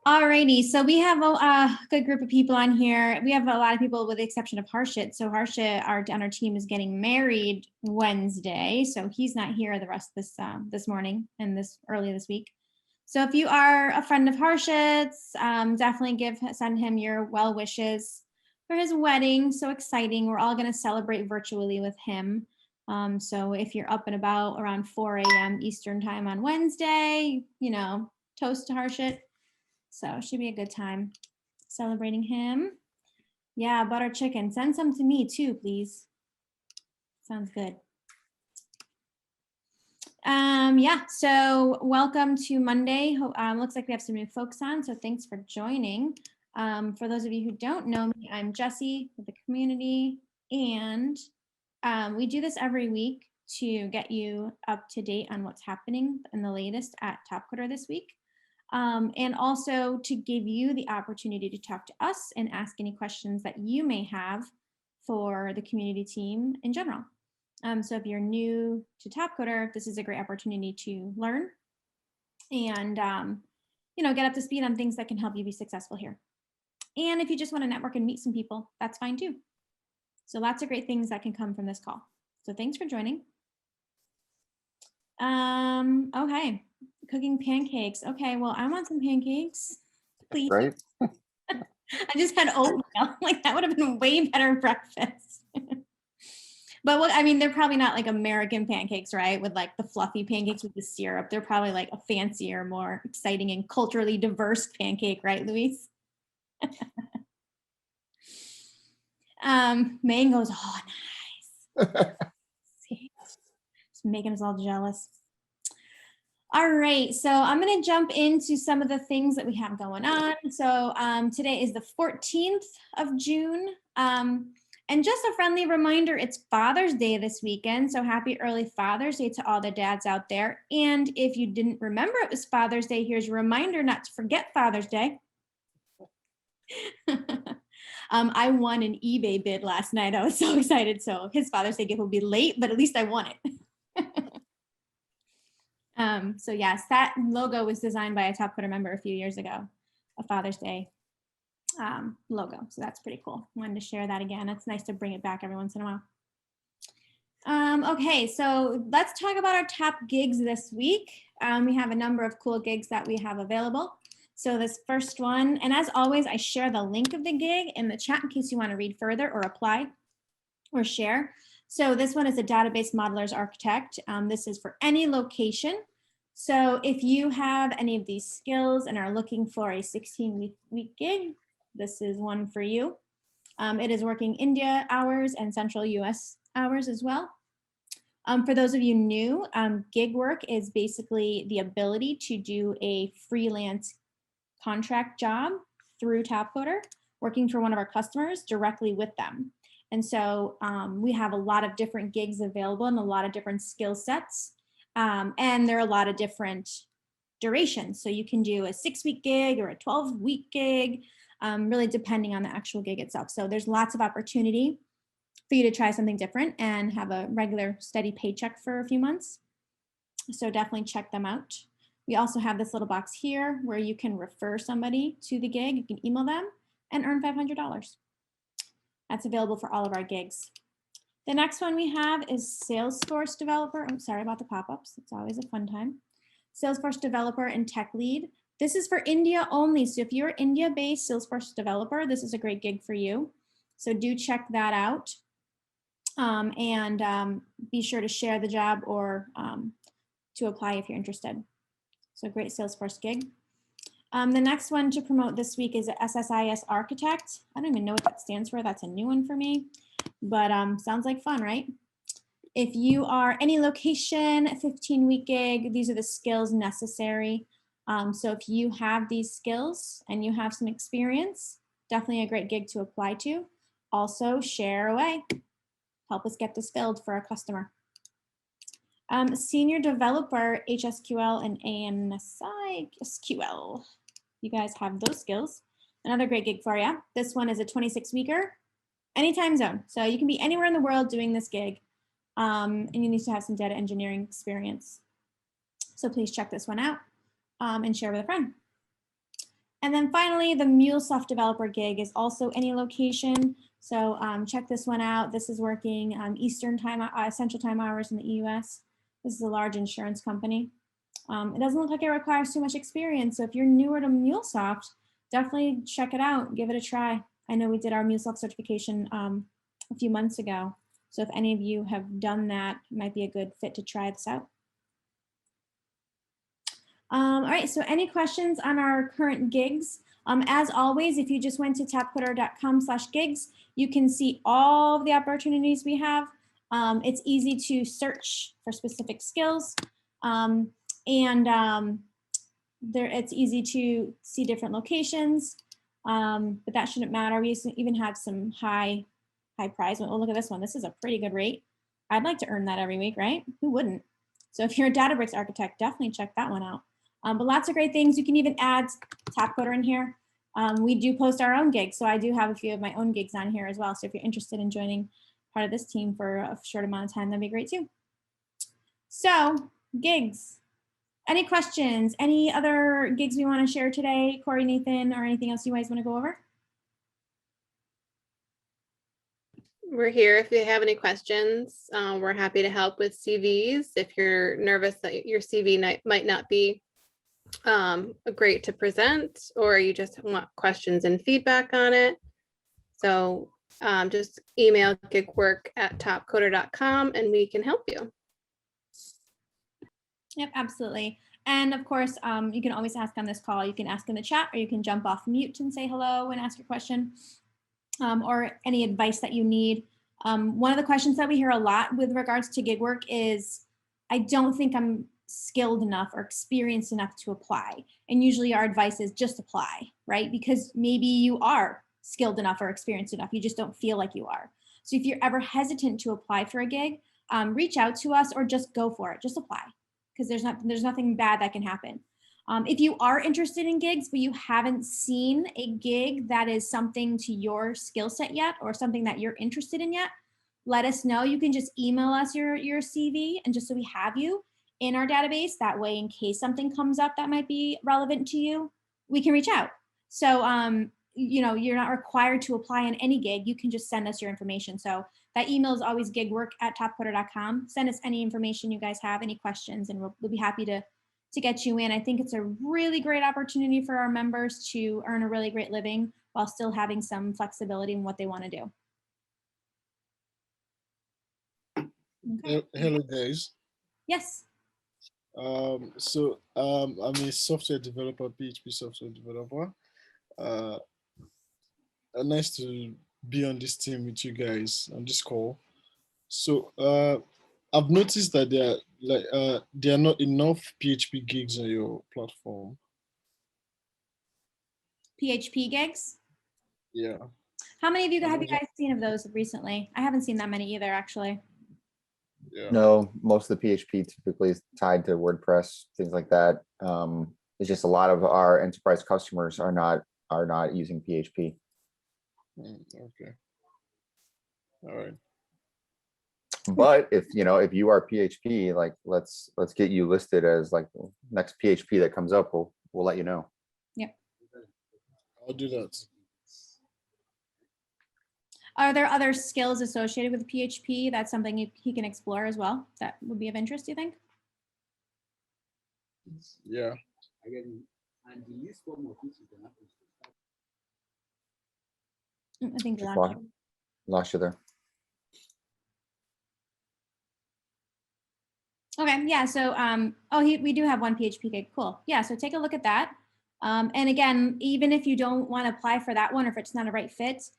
Alrighty, so we have a good group of people on here. We have a lot of people with the exception of Harshit. So Harshit, on our team, is getting married Wednesday, so he's not here the rest of this morning and this early this week. So if you are a friend of Harshit's, definitely send him your well wishes for his wedding. So exciting! We're all going to celebrate virtually with him. So if you're up and about around 4 a.m. Eastern time on Wednesday, toast to Harshit. So it should be a good time celebrating him. Yeah, butter chicken. Send some to me too, please. Sounds good. Yeah, so welcome to Monday. Looks like we have some new folks on, so thanks for joining. For those of you who don't know me, I'm Jessie with the community, and we do this every week to get you up to date on what's happening in the latest at Topcoder this week. And also to give you the opportunity to talk to us and ask any questions that you may have for the community team in general. So if you're new to Topcoder, this is a great opportunity to learn and get up to speed on things that can help you be successful here. And if you just want to network and meet some people, that's fine too. So lots of great things that can come from this call. So thanks for joining. Okay. Cooking pancakes. Okay, well, I want some pancakes, please. Right? I just had oatmeal. Like that would have been way better breakfast. But they're probably not like American pancakes, right? With like the fluffy pancakes with the syrup. They're probably like a fancier, more exciting and culturally diverse pancake, right, Luis? Mangoes. Oh, nice. Just making us all jealous. All right, so I'm going to jump into some of the things that we have going on. So today is the 14th of June. And just a friendly reminder, it's Father's Day this weekend. So happy early Father's Day to all the dads out there. And if you didn't remember it was Father's Day, here's a reminder not to forget Father's Day. I won an eBay bid last night. I was so excited. So his Father's Day gift will be late, but at least I won it. So yes, that logo was designed by a Topcoder member a few years ago, a Father's Day logo. So that's pretty cool. Wanted to share that again. It's nice to bring it back every once in a while. Okay, so let's talk about our top gigs this week. We have a number of cool gigs that we have available. So this first one, and as always, I share the link of the gig in the chat in case you want to read further or apply or share. So this one is a database modelers architect. This is for any location. So if you have any of these skills and are looking for a 16-week gig, this is one for you. It is working India hours and Central US hours as well. For those of you new, gig work is basically the ability to do a freelance contract job through Topcoder, working for one of our customers directly with them. And so we have a lot of different gigs available and a lot of different skill sets. And there are a lot of different durations. So you can do a 6-week gig or a 12-week gig, really depending on the actual gig itself. So there's lots of opportunity for you to try something different and have a regular steady paycheck for a few months. So definitely check them out. We also have this little box here where you can refer somebody to the gig. You can email them and earn $500. That's available for all of our gigs. The next one we have is Salesforce developer. I'm sorry about the pop-ups. It's always a fun time. Salesforce developer and tech lead. This is for India only. So if you're India-based Salesforce developer, this is a great gig for you. So do check that out. And be sure to share the job or to apply if you're interested. So great Salesforce gig. The next one to promote this week is a SSIS architect. I don't even know what that stands for. That's a new one for me, but sounds like fun, right? If you are any location, 15-week gig, these are the skills necessary. So if you have these skills and you have some experience, definitely a great gig to apply to. Also share away. Help us get this filled for our customer. Senior developer, HSQL and ANSI SQL. You guys have those skills. Another great gig for you. This one is a 26-weeker, any time zone. So you can be anywhere in the world doing this gig. And you need to have some data engineering experience. So please check this one out and share with a friend. And then finally, the MuleSoft developer gig is also any location. So check this one out. This is working Eastern time, Central Time hours in the US. This is a large insurance company. It doesn't look like it requires too much experience. So if you're newer to MuleSoft, definitely check it out, give it a try. I know we did our MuleSoft certification a few months ago. So if any of you have done that, it might be a good fit to try this out. All right, so any questions on our current gigs? As always, if you just went to tapcoder.com/gigs, you can see all of the opportunities we have. It's easy to search for specific skills, it's easy to see different locations, but that shouldn't matter. We even have some high prize. Oh, look at this one. This is a pretty good rate. I'd like to earn that every week, right? Who wouldn't? So if you're a Databricks architect, definitely check that one out. But lots of great things. You can even add Tapcoder in here. We do post our own gigs, so I do have a few of my own gigs on here as well. So if you're interested in joining part of this team for a short amount of time, that'd be great too. So gigs. Any questions? Any other gigs we want to share today, Corey, Nathan, or anything else you guys want to go over? We're here if you have any questions. We're happy to help with CVs. If you're nervous that your CV might not be great to present, or you just want questions and feedback on it. So just email gigwork@tapcoder.com and we can help you. Yep, absolutely. And of course, you can always ask on this call. You can ask in the chat, or you can jump off mute and say hello and ask your question, or any advice that you need. One of the questions that we hear a lot with regards to gig work is, I don't think I'm skilled enough or experienced enough to apply. And usually our advice is just apply, right? Because maybe you are skilled enough or experienced enough, you just don't feel like you are. So if you're ever hesitant to apply for a gig, reach out to us or just go for it, just apply. Because there's nothing bad that can happen. If you are interested in gigs, but you haven't seen a gig that is something to your skill set yet, or something that you're interested in yet, let us know. You can just email us your CV, and just so we have you in our database, that way in case something comes up that might be relevant to you, we can reach out. So you know, you're not required to apply on any gig. You can just send us your information. So that email is always gigwork@tapcoder.com. Send us any information you guys have, any questions, and we'll be happy to get you in. I think it's a really great opportunity for our members to earn a really great living while still having some flexibility in what they want to do. Okay. Hello, guys. Yes. I'm a software developer, PHP software developer. Nice to be on this team with you guys on this call. So I've noticed that there are not enough PHP gigs on your platform. PHP gigs? Yeah. How many of you have you guys seen of those recently? I haven't seen that many either, actually. Yeah. No, most of the PHP typically is tied to WordPress, things like that. It's just a lot of our enterprise customers are not using PHP. Okay. All right. But if you are PHP, like let's get you listed as like the next PHP that comes up. We'll let you know. Yep. I'll do that. Are there other skills associated with PHP? That's something he can explore as well. That would be of interest, do you think? Yeah. I think Just lost you there. Okay, yeah, so, we do have one PHP gig, cool. Yeah, so take a look at that. And again, even if you don't want to apply for that one, or if it's not a right fit,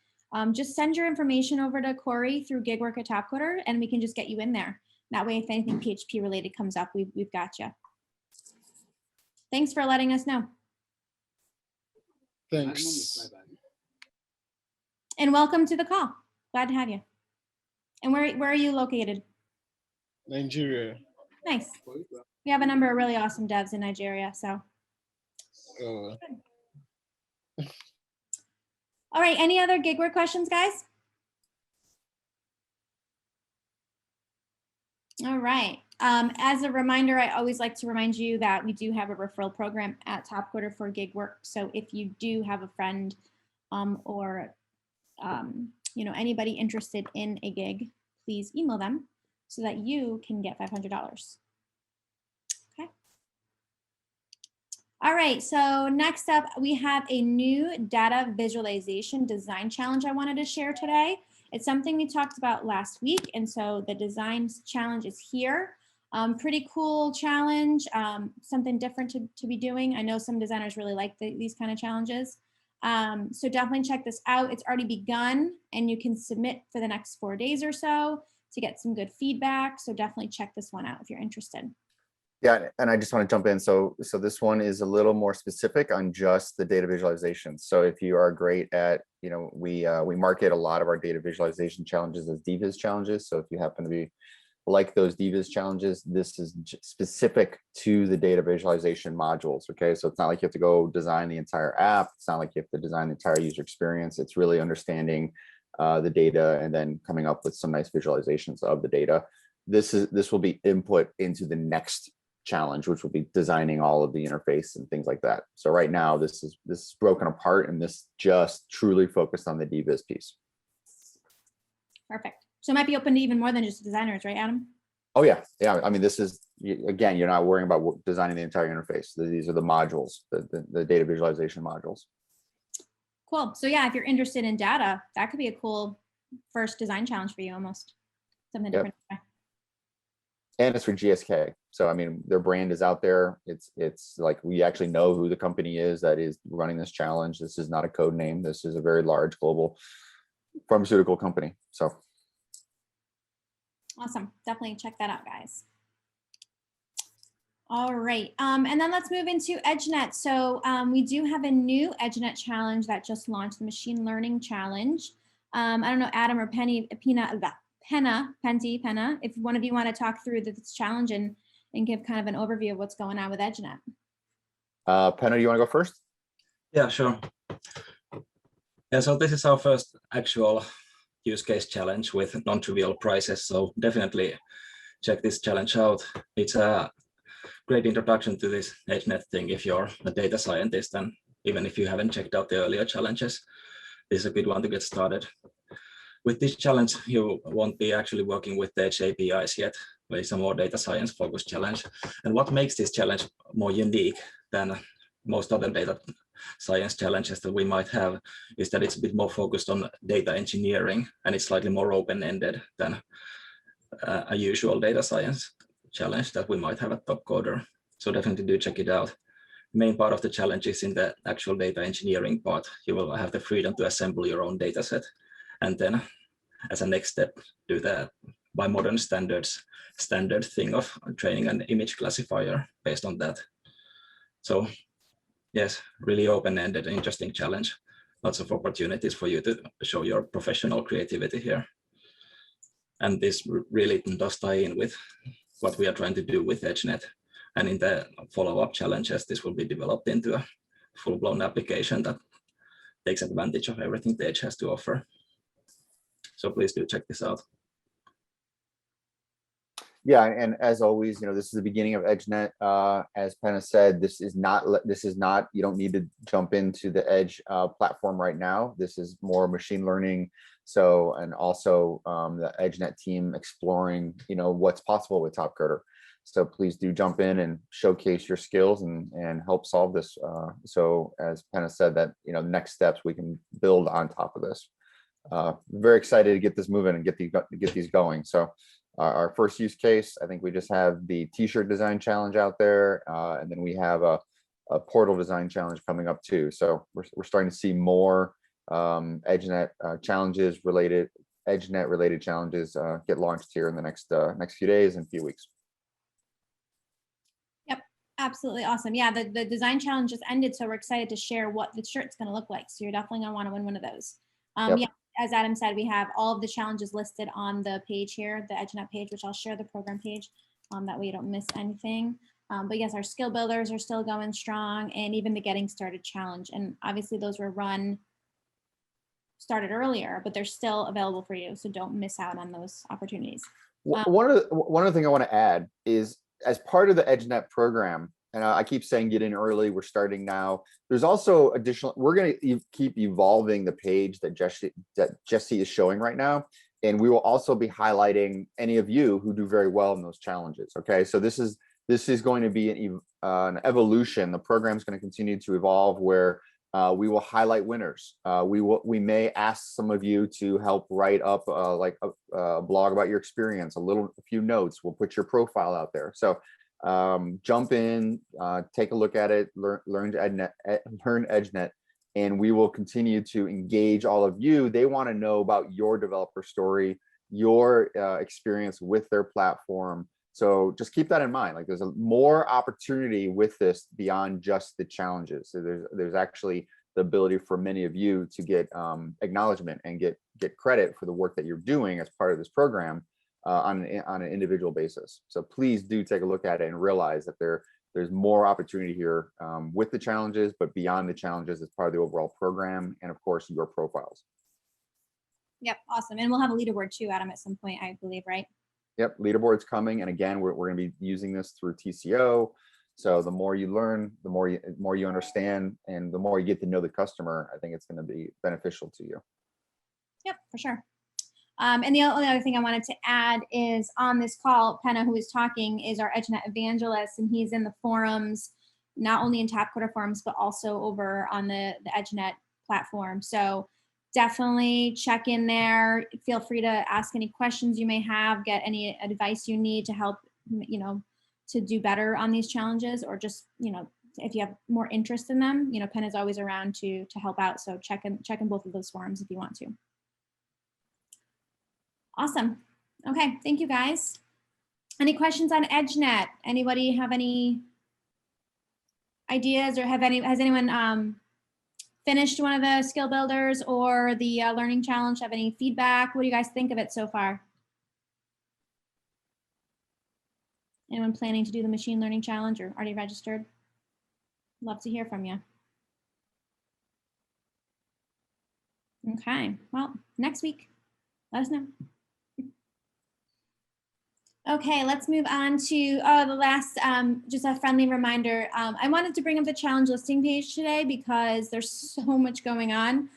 just send your information over to Corey through Gigwork at Tapcoder, and we can just get you in there. That way, if anything PHP related comes up, we've got you. Thanks for letting us know. Thanks. And welcome to the call. Glad to have you. And where are you located? Nigeria. Nice. We have a number of really awesome devs in Nigeria, so. All right, any other Gigwork questions, guys? All right, As a reminder, I always like to remind you that we do have a referral program at Top Quarter for gig work. So if you do have a friend or anybody interested in a gig, please email them so that you can get $500. Okay. All right, so next up, we have a new data visualization design challenge I wanted to share today. It's something we talked about last week, and so the design challenge is here. Pretty cool challenge, something different to be doing. I know some designers really like these kind of challenges. So definitely check this out. It's already begun, and you can submit for the next 4 days or so to get some good feedback. So definitely check this one out if you're interested. Yeah, and I just want to jump in. So this one is a little more specific on just the data visualization. So if you are great at, we market a lot of our data visualization challenges as DViz challenges. So if you happen to be like those DViz challenges, this is specific to the data visualization modules. Okay, so it's not like you have to go design the entire app. It's not like you have to design the entire user experience. It's really understanding the data and then coming up with some nice visualizations of the data. This will be input into the next challenge, which will be designing all of the interface and things like that. So right now, this is broken apart, and this just truly focused on the DViz piece. Perfect. So it might be open to even more than just designers, right, Adam? Oh yeah, yeah. I mean, this is, again, you're not worrying about designing the entire interface. These are the modules, the data visualization modules. Cool. So yeah, if you're interested in data, that could be a cool first design challenge for you, almost something different. And it's for GSK. So, I mean, their brand is out there. It's like, we actually know who the company is that is running this challenge. This is not a code name. This is a very large global pharmaceutical company. So. Awesome. Definitely check that out, guys. All right. And then let's move into EdgeNet. So we do have a new EdgeNet challenge that just launched, the Machine Learning Challenge. I don't know, Adam or Penna, if one of you want to talk through this challenge and give kind of an overview of what's going on with EdgeNet. Penna, you want to go first? Yeah, sure. Yeah, so this is our first actual use case challenge with non-trivial prizes. So definitely check this challenge out. It's a great introduction to this EdgeNet thing if you're a data scientist, and even if you haven't checked out the earlier challenges, this is a good one to get started. With this challenge, you won't be actually working with the Edge APIs yet, but it's a more data science focused challenge. And what makes this challenge more unique than most other data science challenges that we might have is that it's a bit more focused on data engineering, and it's slightly more open-ended than a usual data science challenge that we might have at Top Coder. So definitely do check it out. Main part of the challenge is in the actual data engineering part. You will have the freedom to assemble your own data set, and then as a next step, do that by modern standards, standard thing of training an image classifier based on that. So yes, really open-ended, interesting challenge. Lots of opportunities for you to show your professional creativity here. And this really does tie in with what we are trying to do with EdgeNet. And in the follow-up challenges, this will be developed into a full-blown application that takes advantage of everything the Edge has to offer. So please do check this out. Yeah, and as always, this is the beginning of EdgeNet. As Penna said, this is not. You don't need to jump into the Edge platform right now. This is more machine learning. So, and also the EdgeNet team exploring, what's possible with Top Coder. So please do jump in and showcase your skills and help solve this. So as Penna said, that next steps we can build on top of this. Very excited to get this moving and get these going. So our first use case, I think we just have the t-shirt design challenge out there, and then we have a portal design challenge coming up too. So we're starting to see more EdgeNet challenges related, EdgeNet related challenges get launched here in the next few days and few weeks. Yep, absolutely awesome. Yeah, the design challenge just ended, so we're excited to share what the shirt's going to look like. So you're definitely going to want to win one of those. Yep. Yeah, as Adam said, we have all of the challenges listed on the page here, the EdgeNet page, which I'll share the program page. That way you don't miss anything. But yes, our skill builders are still going strong, and even the getting started challenge. And obviously those were started earlier, but they're still available for you. So don't miss out on those opportunities. One of the thing I want to add is, as part of the EdgeNet program, and I keep saying get in early, we're starting now. There's also additional, we're going to keep evolving the page that Jesse is showing right now. And we will also be highlighting any of you who do very well in those challenges. Okay, so this is going to be an evolution. The program is going to continue to evolve, where we will highlight winners. We may ask some of you to help write up like a blog about your experience, a few notes. We'll put your profile out there. So jump in, take a look at it, learn EdgeNet, and we will continue to engage all of you. They want to know about your developer story, your experience with their platform. So just keep that in mind. Like, there's more opportunity with this beyond just the challenges. So there's actually the ability for many of you to get acknowledgement and get credit for the work that you're doing as part of this program on an individual basis. So please do take a look at it and realize that there's more opportunity here with the challenges, but beyond the challenges as part of the overall program, and of course your profiles. Yep, awesome. And we'll have a leaderboard too, Adam, at some point, I believe, right? Yep, leaderboard's coming, and again, we're going to be using this through TCO. So the more you learn, the more you understand, and the more you get to know the customer, I think it's going to be beneficial to you. Yep, for sure. And the only other thing I wanted to add is, on this call, Penna, who is talking, is our EdgeNet evangelist, and he's in the forums, not only in Tapcoder forums, but also over on the EdgeNet platform. So definitely check in there. Feel free to ask any questions you may have, get any advice you need to help, to do better on these challenges, or just, if you have more interest in them, Penna is always around to help out. So check in both of those forums if you want to. Awesome. Okay, thank you guys. Any questions on EdgeNet? Anybody have any ideas, or has anyone finished one of the skill builders or the learning challenge? Have any feedback? What do you guys think of it so far? Anyone planning to do the machine learning challenge or already registered? Love to hear from you. Okay, well, next week, let us know. Okay, let's move on to the last, just a friendly reminder. I wanted to bring up the challenge listing page today because there's so much going on.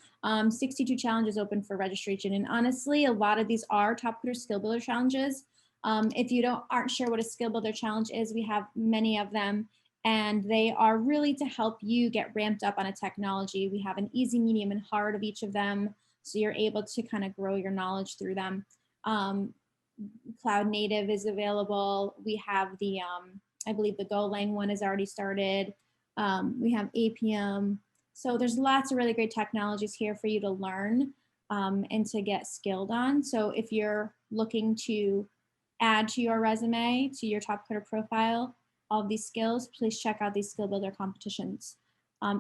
62 challenges open for registration. And honestly, a lot of these are Tapcoder Skill Builder challenges. If you aren't sure what a Skill Builder challenge is, we have many of them, and they are really to help you get ramped up on a technology. We have an easy, medium, and hard of each of them, so you're able to kind of grow your knowledge through them. Cloud Native is available. We have the, I believe the Golang one is already started. We have Appium. So there's lots of really great technologies here for you to learn and to get skilled on. So if you're looking to add to your resume, to your Tapcoder profile, all of these skills, please check out these skill builder competitions.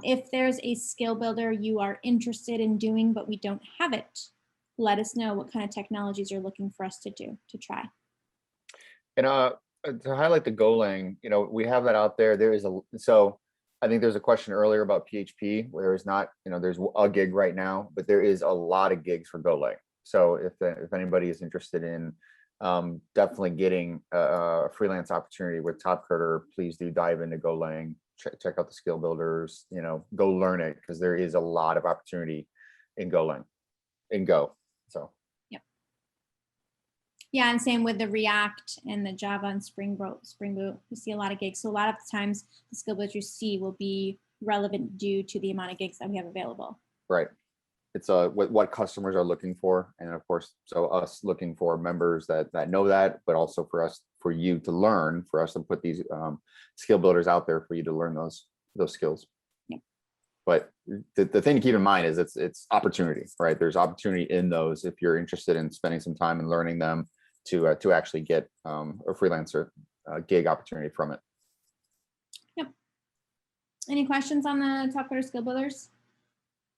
If there's a skill builder you are interested in doing, but we don't have it, let us know what kind of technologies you're looking for us to try. And to highlight the Golang, we have that out there. So I think there's a question earlier about PHP, where there's not, there's a gig right now, but there is a lot of gigs for Golang. So if anybody is interested in definitely getting a freelance opportunity with Tapcoder, please do dive into Golang, check out the skill builders, go learn it, because there is a lot of opportunity in Golang, in Go. So yep. Yeah, and same with the React and the Java and Spring Boot. We see a lot of gigs. So a lot of the times the skill builders you see will be relevant due to the amount of gigs that we have available. Right. It's what customers are looking for, and of course, so us looking for members that know that, but also for you to learn, for us to put these skill builders out there for you to learn those skills. But the thing to keep in mind is it's opportunity, right? There's opportunity in those if you're interested in spending some time and learning them to actually get a freelancer gig opportunity from it. Yep. Any questions on the Tapcoder skill builders?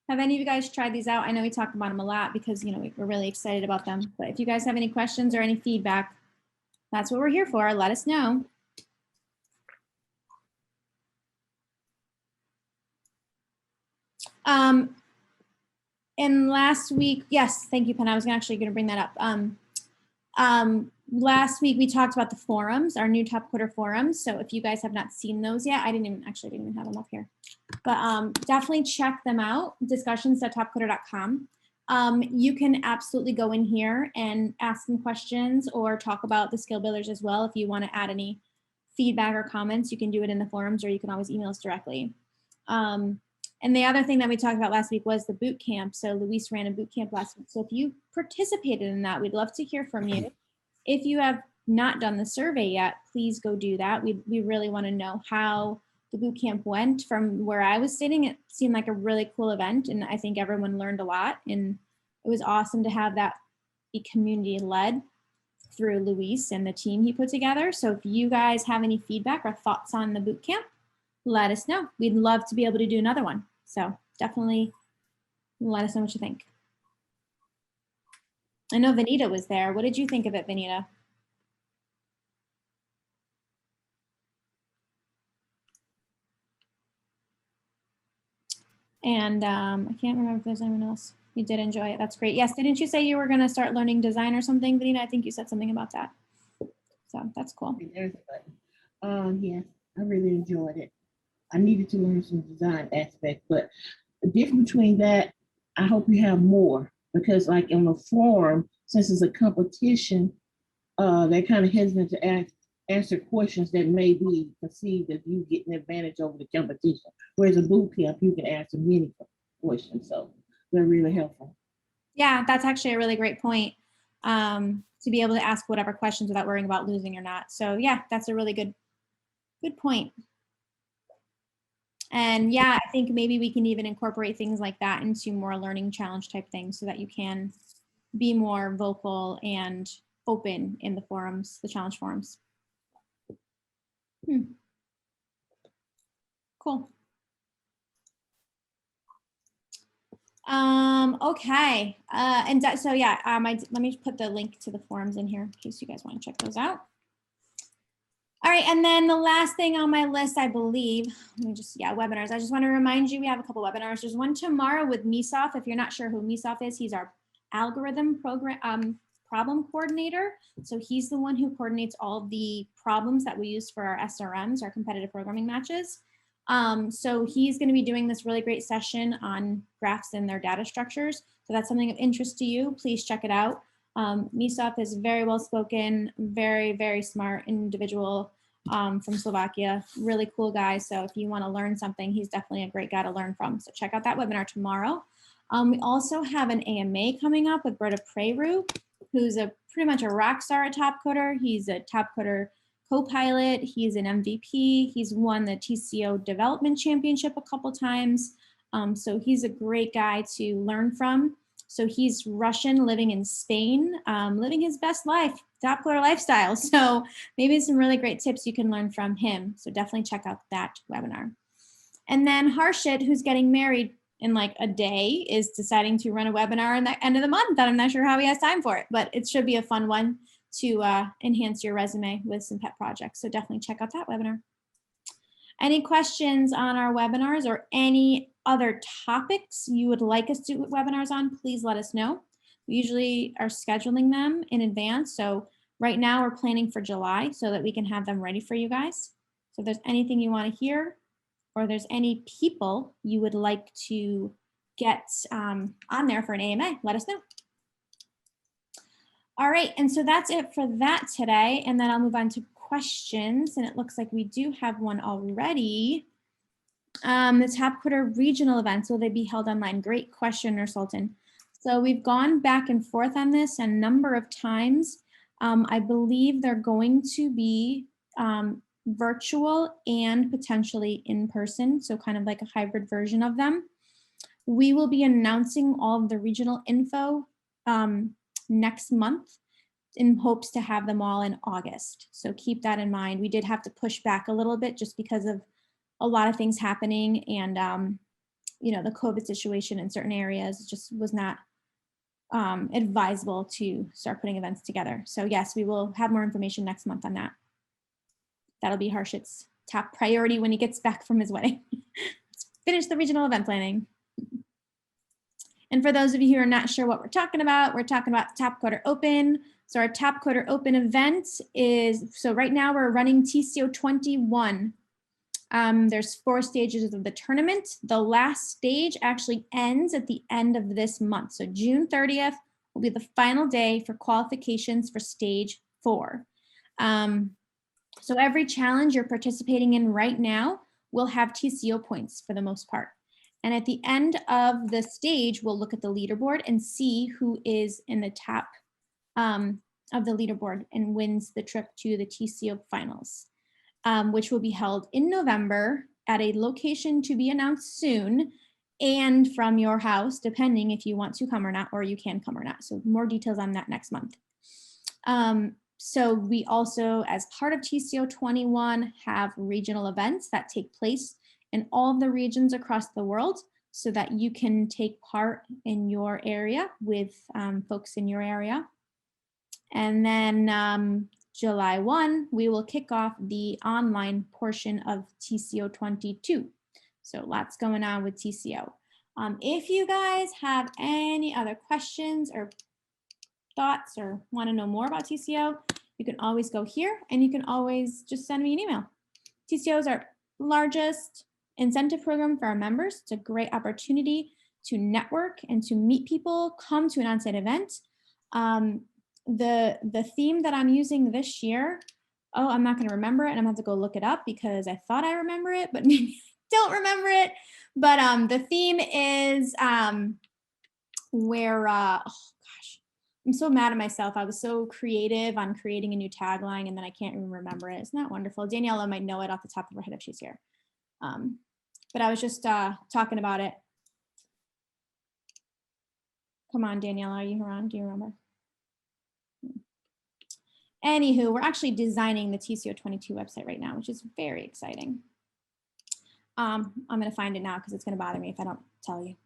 Have any of you guys tried these out? I know we talk about them a lot because we're really excited about them. But if you guys have any questions or any feedback, that's what we're here for. Let us know. And last week, yes, thank you, Penn. I was actually going to bring that up. last week we talked about the forums, our new Top Coder forums. So if you guys have not seen those yet, I didn't even have them up here, but definitely check them out. Discussions.topcoder.com. You can absolutely go in here and ask some questions or talk about the skill builders as well. If you want to add any feedback or comments, you can do it in the forums, or you can always email us directly. And the other thing that we talked about last week was the boot camp. So Luis ran a boot camp last week. So if you participated in that, we'd love to hear from you. If you have not done the survey yet, please go do that. We really want to know how the boot camp went. From where I was sitting, it seemed like a really cool event, and I think everyone learned a lot. And it was awesome to have that be community led through Luis and the team he put together. So if you guys have any feedback or thoughts on the boot camp, let us know. We'd love to be able to do another one. So definitely let us know what you think. I know Vanita was there. What did you think of it, Vanita? And I can't remember if there's anyone else. You did enjoy it. That's great. Yes, didn't you say you were going to start learning design or something, Vanita? I think you said something about that. So that's cool. There's a button. Yes, I really enjoyed it. I needed to learn some design aspects, but the difference between that, I hope you have more, because like in the forum, since it's a competition, they're kind of hesitant to answer questions that may be perceived as you getting advantage over the competition. Whereas a boot camp, you can answer many questions, so they're really helpful. Yeah, that's actually a really great point, to be able to ask whatever questions without worrying about losing or not. So yeah, that's a really good point. And yeah, I think maybe we can even incorporate things like that into more learning challenge type things so that you can be more vocal and open in the forums, the challenge forums. Cool. Okay. So yeah, let me put the link to the forums in here in case you guys want to check those out. All right, and then the last thing on my list, I believe, webinars. I just want to remind you, we have a couple webinars. There's one tomorrow with Misof. If you're not sure who Misof is, he's our algorithm problem coordinator. So he's the one who coordinates all the problems that we use for our SRMs, our competitive programming matches. So he's going to be doing this really great session on graphs and their data structures. So that's something of interest to you. Please check it out. Misof is very well spoken, very, very smart individual from Slovakia, really cool guy. So if you want to learn something, he's definitely a great guy to learn from. So check out that webinar tomorrow. We also have an AMA coming up with Berta Preru, who's pretty much a rock star at Top Coder. He's a Top Coder co-pilot. He's an MVP. He's won the TCO Development Championship a couple times. So he's a great guy to learn from. So he's Russian, living in Spain, living his best life, Top Coder lifestyle. So maybe some really great tips you can learn from him. So definitely check out that webinar. And then Harshit, who's getting married in like a day, is deciding to run a webinar in the end of the month. And I'm not sure how he has time for it, but it should be a fun one to enhance your resume with some pet projects. So definitely check out that webinar. Any questions on our webinars or any other topics you would like us to do webinars on, please let us know. We usually are scheduling them in advance. So right now we're planning for July so that we can have them ready for you guys. So if there's anything you want to hear or there's any people you would like to get on there for an AMA, let us know. All right, and so that's it for that today. And then I'll move on to questions. And it looks like we do have one already. The Top Coder regional events, will they be held online? Great question, Nurse Sultan. So we've gone back and forth on this a number of times. I believe they're going to be virtual and potentially in person, so kind of like a hybrid version of them. We will be announcing all of the regional info next month in hopes to have them all in August. So keep that in mind. We did have to push back a little bit just because of a lot of things happening and you know, the COVID situation in certain areas just was not advisable to start putting events together. So yes, we will have more information next month on that. That'll be Harshit's top priority when he gets back from his wedding. Finish the regional event planning. And for those of you who are not sure what we're talking about Top Coder Open. So our Tap Coder Open event is, so right now we're running TCO 21. There's 4 stages of the tournament. The last stage actually ends at the end of this month. So June 30th will be the final day for qualifications for stage 4. So every challenge you're participating in right now will have TCO points for the most part. And at the end of the stage, we'll look at the leaderboard and see who is in the top of the leaderboard and wins the trip to the TCO finals, which will be held in November at a location to be announced soon and from your house, depending if you want to come or not, or you can come or not. So more details on that next month. So we also, as part of TCO 21, have regional events that take place in all of the regions across the world so that you can take part in your area with folks in your area. And then July 1, we will kick off the online portion of TCO 22. So lots going on with TCO. If you guys have any other questions or thoughts or want to know more about TCO, you can always go here and you can always just send me an email. TCO is our largest incentive program for our members. It's a great opportunity to network and to meet people, come to an on-site event. The theme that I'm using this year, oh, I'm not going to remember it and I'm going to have to go look it up because I thought I remember it, but maybe I don't remember it. But the theme is where, oh gosh, I'm so mad at myself. I was so creative on creating a new tagline and then I can't even remember it. Isn't that wonderful? Daniela might know it off the top of her head if she's here. But I was just talking about it. Come on, Daniela, are you around? Do you remember? Anywho, we're actually designing the TCO 22 website right now, which is very exciting. I'm going to find it now because it's going to bother me if I don't tell you.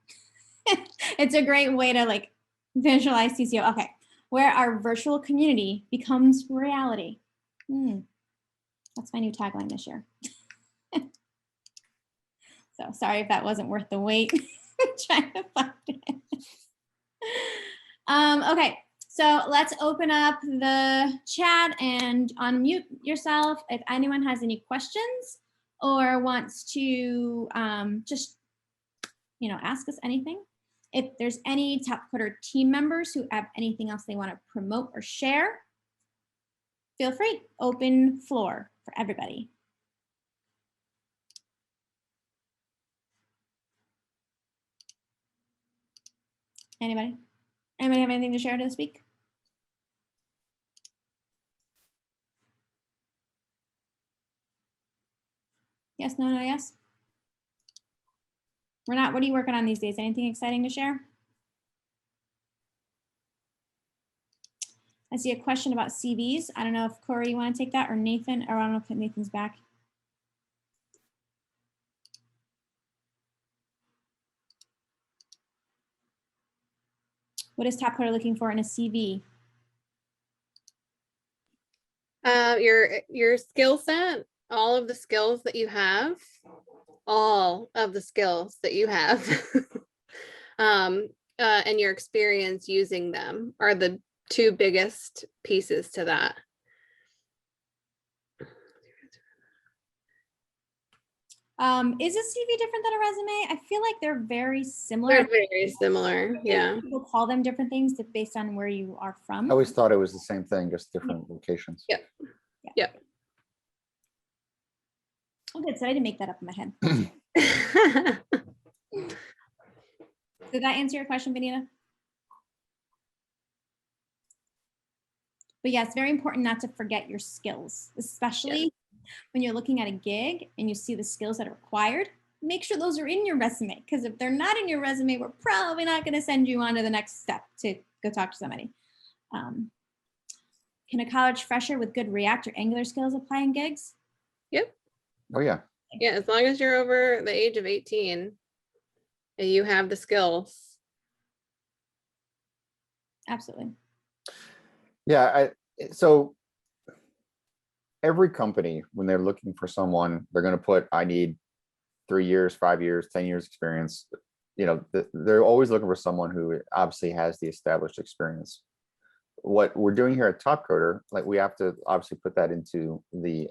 It's a great way to like visualize TCO. Okay, where our virtual community becomes reality. That's my new tagline this year. So sorry if that wasn't worth the wait. Trying to find it. Okay, so let's open up the chat and unmute yourself if anyone has any questions or wants to just, ask us anything. If there's any Tap Coder team members who have anything else they want to promote or share, feel free. Open floor for everybody. Anybody? Anybody have anything to share to speak? Yes, no, yes? We're not, what are you working on these days? Anything exciting to share? I see a question about CVs. I don't know if Corey, you want to take that or Nathan, or I don't know if Nathan's back. What is Tap Coder looking for in a CV? Your skill set, all of the skills that you have, and your experience using them are the 2 biggest pieces to that. Is a CV different than a resume? I feel like they're very similar. They're very similar, yeah. People call them different things based on where you are from. I always thought it was the same thing, just different locations. Yep. Oh, good. So I didn't make that up in my head. Did that answer your question, Benita? But yeah, it's very important not to forget your skills, especially when you're looking at a gig and you see the skills that are required. Make sure those are in your resume, because if they're not in your resume, we're probably not going to send you on to the next step to go talk to somebody. Can a college fresher with good React or Angular skills apply in gigs? Yep. Oh, yeah. Yeah, as long as you're over the age of 18 and you have the skills. Absolutely. Yeah. So every company, when they're looking for someone, they're going to put, I need 3 years, 5 years, 10 years experience. They're always looking for someone who obviously has the established experience. what we're doing here at Top Coder, like we have to obviously put that into the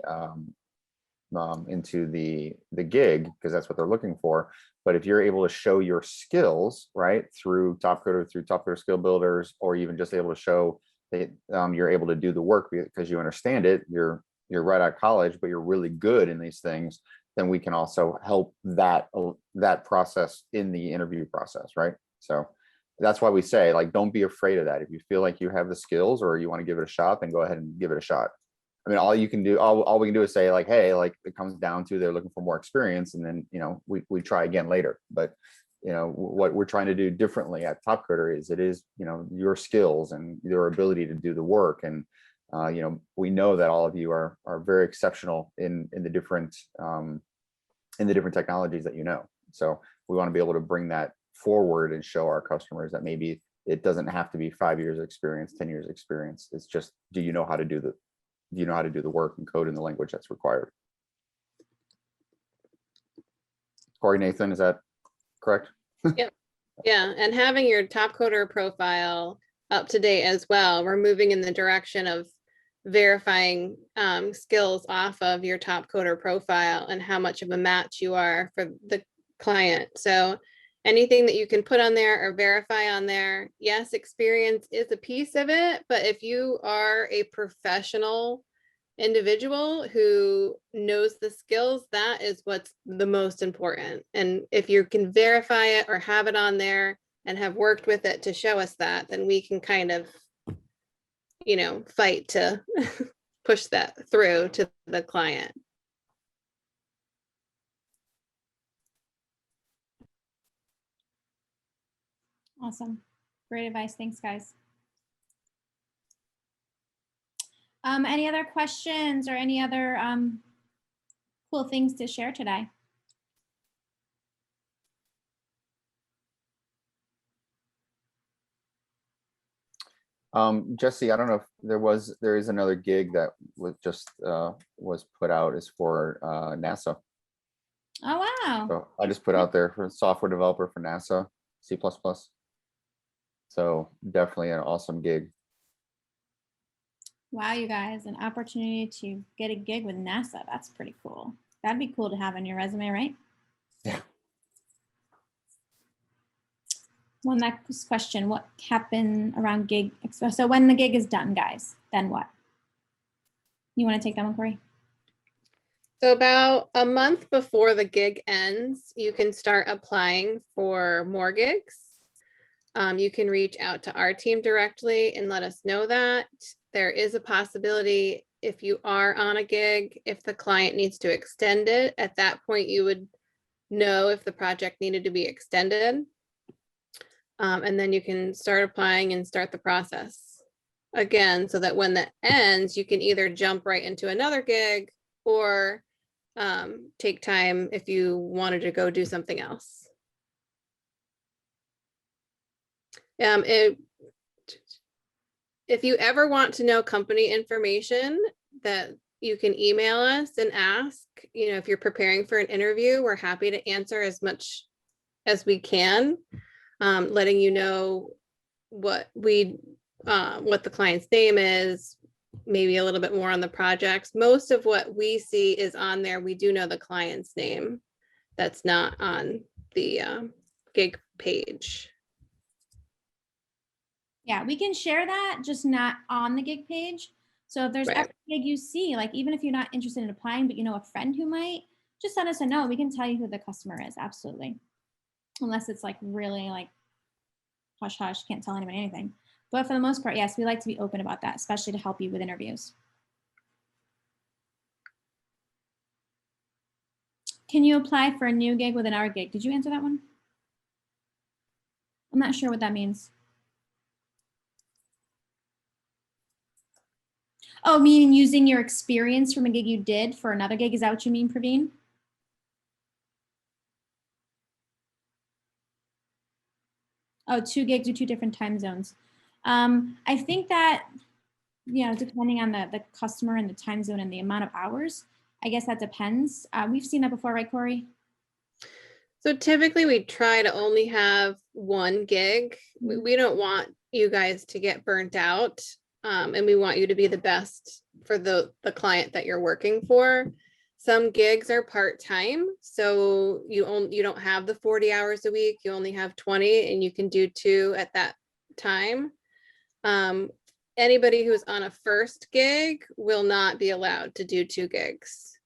gig, because that's what they're looking for. But if you're able to show your skills, right, through Top Coder, through Top Coder skill builders, or even just able to show that you're able to do the work because you understand it, you're right out of college, but you're really good in these things, then we can also help that process in the interview process, right? So that's why we say, like, don't be afraid of that. If you feel like you have the skills or you want to give it a shot, then go ahead and give it a shot. I mean, all we can do is say, like, hey, like, it comes down to they're looking for more experience, and then, you know, we try again later. But, you know, what we're trying to do differently at Top Coder is you know, your skills and your ability to do the work. And you know, we know that all of you are very exceptional in the different technologies that you know. So we want to be able to bring that forward and show our customers that maybe it doesn't have to be 5 years experience, 10 years experience. It's just, do you know how to do the work and code in the language that's required? Corey, Nathan, is that correct? Yeah, and having your Top Coder profile up to date as well. We're moving in the direction of verifying skills off of your Top Coder profile and how much of a match you are for the client. So anything that you can put on there or verify on there, yes, experience is a piece of it, but if you are a professional individual who knows the skills, that is what's the most important. And if you can verify it or have it on there and have worked with it to show us that, then we can kind of, you know, fight to push that through to the client. Awesome. Great advice. Thanks, guys. Any other questions or any other cool things to share today? Jesse, I don't know if there is another gig that was just was put out is for NASA. Oh, wow. So I just put out there for software developer for NASA, C++. So definitely an awesome gig. Wow, you guys, an opportunity to get a gig with NASA. That's pretty cool. That'd be cool to have on your resume, right? Yeah. One next question, what happened around gig? So when the gig is done, guys, then what? You want to take that one, Corey? So about a month before the gig ends, you can start applying for more gigs. You can reach out to our team directly and let us know that. There is a possibility if you are on a gig, if the client needs to extend it, at that point you would know if the project needed to be extended. And then you can start applying and start the process again, so that when that ends, you can either jump right into another gig or take time if you wanted to go do something else. If you ever want to know company information, that you can email us and ask. You know, if you're preparing for an interview, we're happy to answer as much as we can, letting you know what the client's name is, maybe a little bit more on the projects. Most of what we see is on there. We do know the client's name. That's not on the gig page. Yeah, we can share that, just not on the gig page. So if there's Right. ever a gig you see, like even if you're not interested in applying, but you know a friend who might, just send us a note. We can tell you who the customer is, absolutely. Unless it's like really like hush hush, can't tell anybody anything. But for the most part, yes, we like to be open about that, especially to help you with interviews. Can you apply for a new gig within our gig? Did you answer that one? I'm not sure what that means. Oh, meaning using your experience from a gig you did for another gig? Is that what you mean, Praveen? Oh, 2 gigs or 2 different time zones. I think that, you know, depending on the customer and the time zone and the amount of hours, I guess that depends. We've seen that before, right, Corey? So typically we try to only have 1 gig. We don't want you guys to get burnt out and we want you to be the best for the client that you're working for. Some gigs are part-time, so you don't have the 40 hours a week, you only have 20, and you can do 2 at that time. Anybody who's on a first gig will not be allowed to do 2 gigs.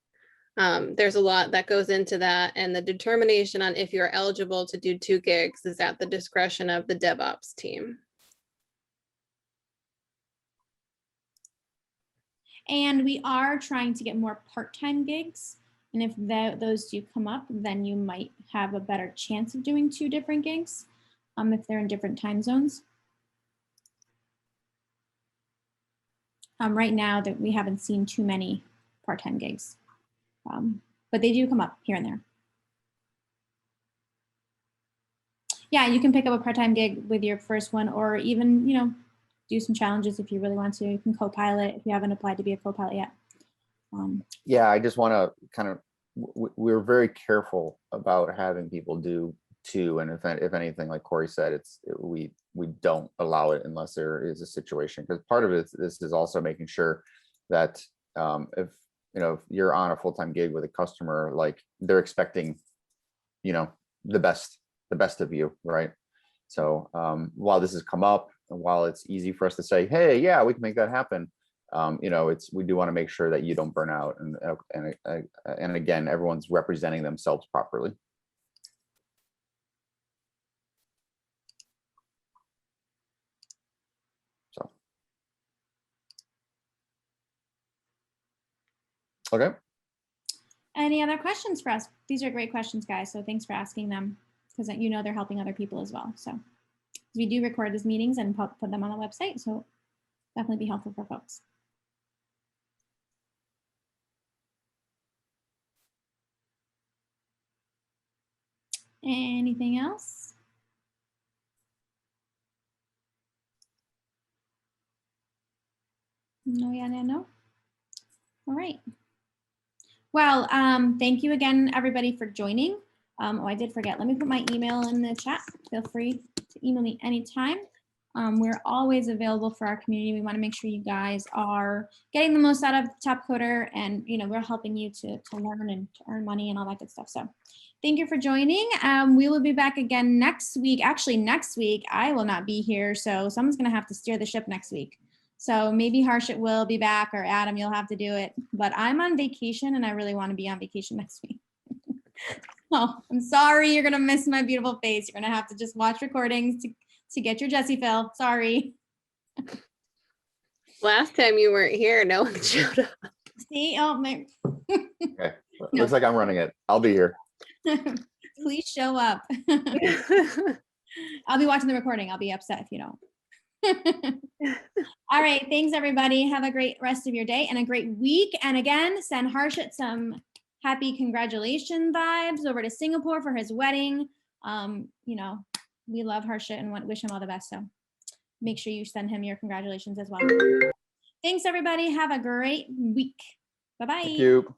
There's a lot that goes into that, and the determination on if you're eligible to do 2 gigs is at the discretion of the DevOps team. And we are trying to get more part-time gigs. And if those do come up, then you might have a better chance of doing 2 different gigs if they're in different time zones. Right now that we haven't seen too many part-time gigs, but they do come up here and there. Yeah, you can pick up a part-time gig with your first one, or even, you know, do some challenges if you really want to. You can co-pilot if you haven't applied to be a co-pilot yet. Yeah, I just want to kind of, we're very careful about having people do 2, and if anything, like Corey said, we don't allow it unless there is a situation, because part of it, this is also making sure that if you're on a full-time gig with a customer, like they're expecting, you know, the best of you, right? So while this has come up, and while it's easy for us to say, hey, yeah, we can make that happen, you know, we do want to make sure that you don't burn out, and again, everyone's representing themselves properly. So, okay. Any other questions for us? These are great questions, guys. So thanks for asking them, because you know they're helping other people as well. So we do record these meetings and put them on the website. So definitely be helpful for folks. Anything else? No, yeah, no. All right. Well, thank you again, everybody, for joining. Oh, I did forget. Let me put my email in the chat. Feel free to email me anytime. We're always available for our community. We want to make sure you guys are getting the most out of Top Coder, and we're helping you to learn and to earn money and all that good stuff. So thank you for joining. We will be back again next week. Actually, next week I will not be here, so someone's going to have to steer the ship next week. So maybe Harshit will be back, or Adam, you'll have to do it. But I'm on vacation, and I really want to be on vacation next week. Oh, I'm sorry, you're going to miss my beautiful face. You're going to have to just watch recordings to get your Jessie fill. Sorry. Last time you weren't here, no one showed up. See? Oh, my. Okay. Looks like I'm running it. I'll be here. Please show up. I'll be watching the recording. I'll be upset if you don't. All right. Thanks, everybody. Have a great rest of your day and a great week. And again, send Harshit some happy congratulations vibes over to Singapore for his wedding. We love Harshit and wish him all the best. So make sure you send him your congratulations as well. Thanks, everybody. Have a great week. Bye-bye. Thank you.